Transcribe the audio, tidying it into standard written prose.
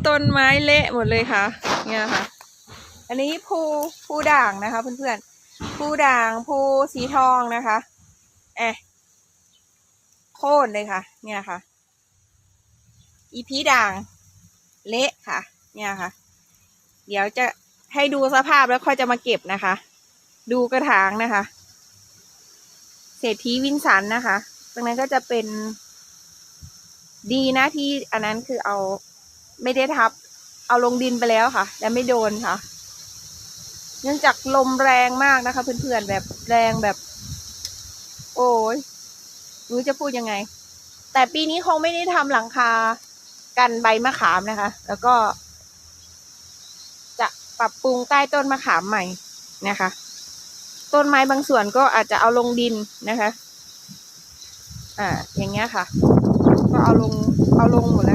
ต้นไม้เละหมดเลยค่ะเนี่ยค่ะอันนี้ภูด่างนะคะเพื่อนๆภูด่างภูสีทองนะคะโค่นเลยค่ะเนี่ยค่ะอีพีด่างเละค่ะเนี่ยค่ะเดี๋ยวจะให้ดูสภาพแล้วค่อยจะมาเก็บนะคะดูกระถางนะคะเศรษฐีวินสันนะคะตรงนั้นก็จะเป็นดีนะที่อันนั้นคือเอาไม่ได้ทับเอาลงดินไปแล้วค่ะแต่ไม่โดนค่ะเนื่องจากลมแรงมากนะคะเพื่อนๆแบบแรงแบบโอ้ยรู้จะพูดยังไงแต่ปีนี้คงไม่ได้ทำหลังคากันใบมะขามนะคะแล้วก็จะปรับปรุงใต้ต้นมะขามใหม่นะคะต้นไม้บางส่วนก็อาจจะเอาลงดินนะคะอย่างเงี้ยค่ะก็เอาลงหมดแล้ว